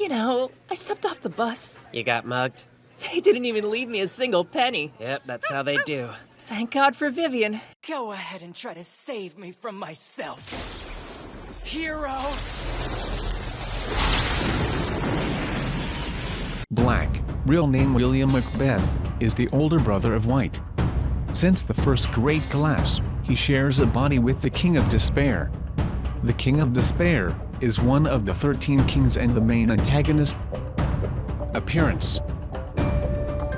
You know, I stepped off the bus. You got mugged? They didn't even leave me a single penny. Yep, that's how they do. Thank God for Vivian. Go ahead and try to save me from myself. Hero! Black, real name William Macbeth, is the older brother of White. Since the first Great Collapse, he shares a body with the King of Despair. The King of Despair is one of the 13 kings and the main antagonist. Appearance: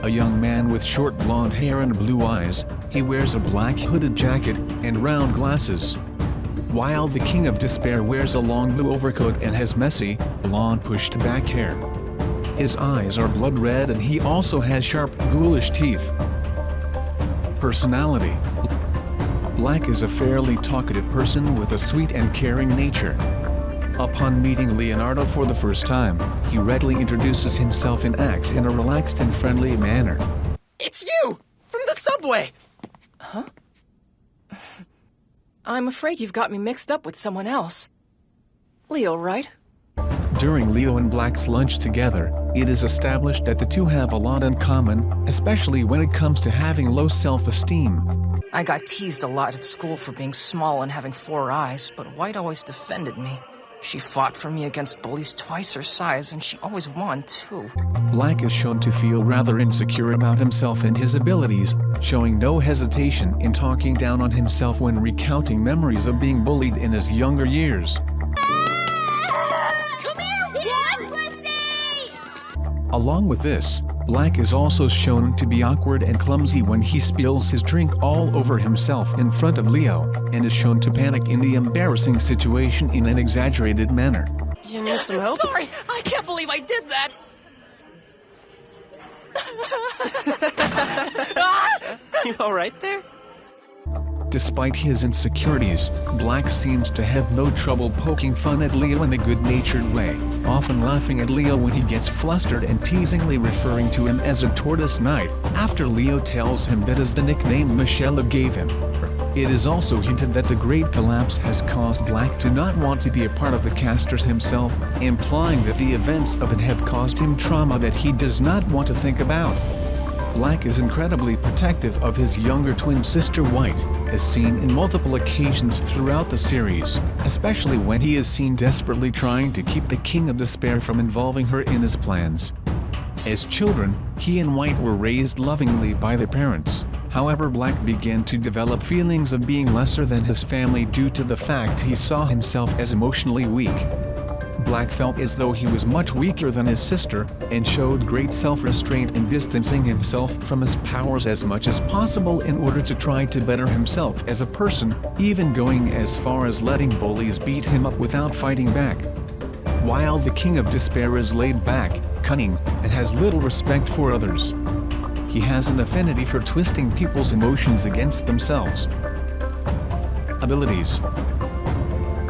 a young man with short blonde hair and blue eyes, he wears a black hooded jacket and round glasses. While the King of Despair wears a long blue overcoat and has messy, blonde pushed back hair. His eyes are blood red and he also has sharp, ghoulish teeth. Personality: Black is a fairly talkative person with a sweet and caring nature. Upon meeting Leonardo for the first time, he readily introduces himself and acts in a relaxed and friendly manner. It's you! From the subway! Huh? I'm afraid you've got me mixed up with someone else. Leo, right? During Leo and Black's lunch together, it is established that the two have a lot in common, especially when it comes to having low self-esteem. I got teased a lot at school for being small and having 4 eyes, but White always defended me. She fought for me against bullies twice her size, and she always won, too. Black is shown to feel rather insecure about himself and his abilities, showing no hesitation in talking down on himself when recounting memories of being bullied in his younger years. Come here, dance with me! Along with this, Black is also shown to be awkward and clumsy when he spills his drink all over himself in front of Leo, and is shown to panic in the embarrassing situation in an exaggerated manner. You need some help? Sorry, I can't believe I did that. You alright there? Despite his insecurities, Black seems to have no trouble poking fun at Leo in a good-natured way, often laughing at Leo when he gets flustered and teasingly referring to him as a tortoise knight, after Leo tells him that is the nickname Michelle gave him. It is also hinted that the Great Collapse has caused Black to not want to be a part of the casters himself, implying that the events of it have caused him trauma that he does not want to think about. Black is incredibly protective of his younger twin sister White, as seen in multiple occasions throughout the series, especially when he is seen desperately trying to keep the King of Despair from involving her in his plans. As children, he and White were raised lovingly by their parents. However, Black began to develop feelings of being lesser than his family due to the fact he saw himself as emotionally weak. Black felt as though he was much weaker than his sister, and showed great self-restraint in distancing himself from his powers as much as possible in order to try to better himself as a person, even going as far as letting bullies beat him up without fighting back. While the King of Despair is laid back, cunning, and has little respect for others, he has an affinity for twisting people's emotions against themselves. Abilities: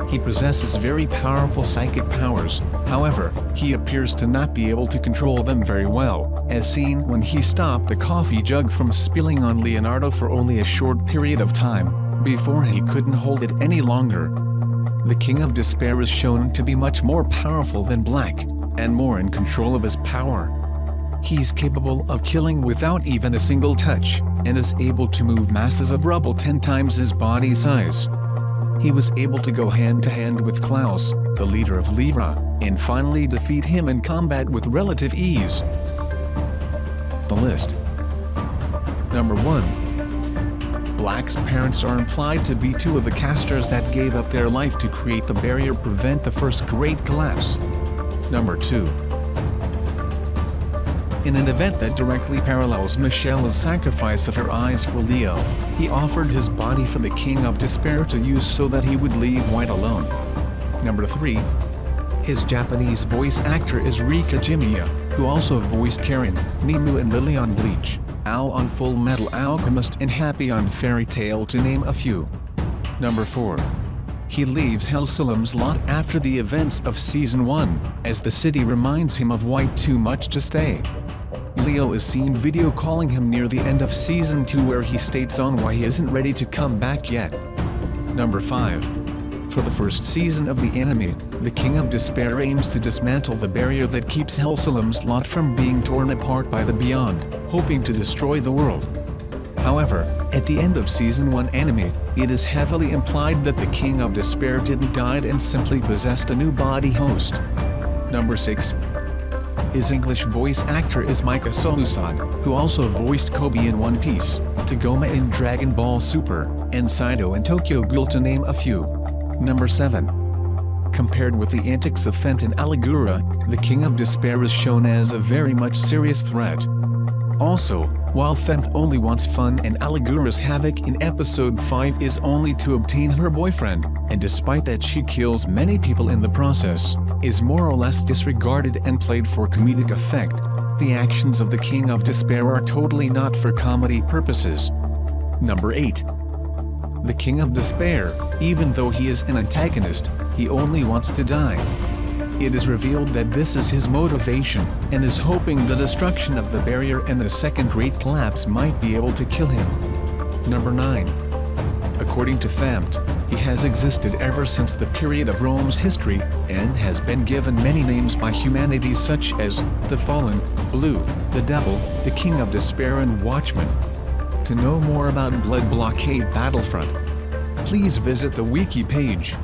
he possesses very powerful psychic powers, however, he appears to not be able to control them very well, as seen when he stopped the coffee jug from spilling on Leonardo for only a short period of time, before he couldn't hold it any longer. The King of Despair is shown to be much more powerful than Black, and more in control of his power. He's capable of killing without even a single touch, and is able to move masses of rubble 10 times his body size. He was able to go hand-to-hand with Klaus, the leader of Lyra, and finally defeat him in combat with relative ease. The list. Number 1. Black's parents are implied to be 2 of the casters that gave up their life to create the barrier prevent the first Great Collapse. Number 2. In an event that directly parallels Michelle's sacrifice of her eyes for Leo, he offered his body for the King of Despair to use so that he would leave White alone. Number 3. His Japanese voice actor is Rika Jimiya, who also voiced Karen, Nemu and Lily on Bleach, Al on Full Metal Alchemist and Happy on Fairy Tail to name a few. Number 4. He leaves Helsalim's lot after the events of Season 1, as the city reminds him of White too much to stay. Leo is seen video calling him near the end of Season 2 where he states on why he isn't ready to come back yet. Number 5. For the first season of the anime, the King of Despair aims to dismantle the barrier that keeps Hellsalem's lot from being torn apart by the Beyond, hoping to destroy the world. However, at the end of Season 1 anime, it is heavily implied that the King of Despair didn't die and simply possessed a new body host. Number 6. His English voice actor is Mikasa, who also voiced Kobe in One Piece, Tagoma in Dragon Ball Super, and Saito in Tokyo Ghoul to name a few. Number 7. Compared with the antics of Fent and Aligura, the King of Despair is shown as a very much serious threat. Also, while Fent only wants fun and Aligura's havoc in episode 5 is only to obtain her boyfriend, and despite that she kills many people in the process, is more or less disregarded and played for comedic effect, the actions of the King of Despair are totally not for comedy purposes. Number 8. The King of Despair, even though he is an antagonist, he only wants to die. It is revealed that this is his motivation, and is hoping the destruction of the barrier and the second great collapse might be able to kill him. Number 9. According to Fampt, he has existed ever since the period of Rome's history, and has been given many names by humanity such as the Fallen, Blue, the Devil, the King of Despair and Watchman. To know more about Blockade Battlefront, please visit the wiki page.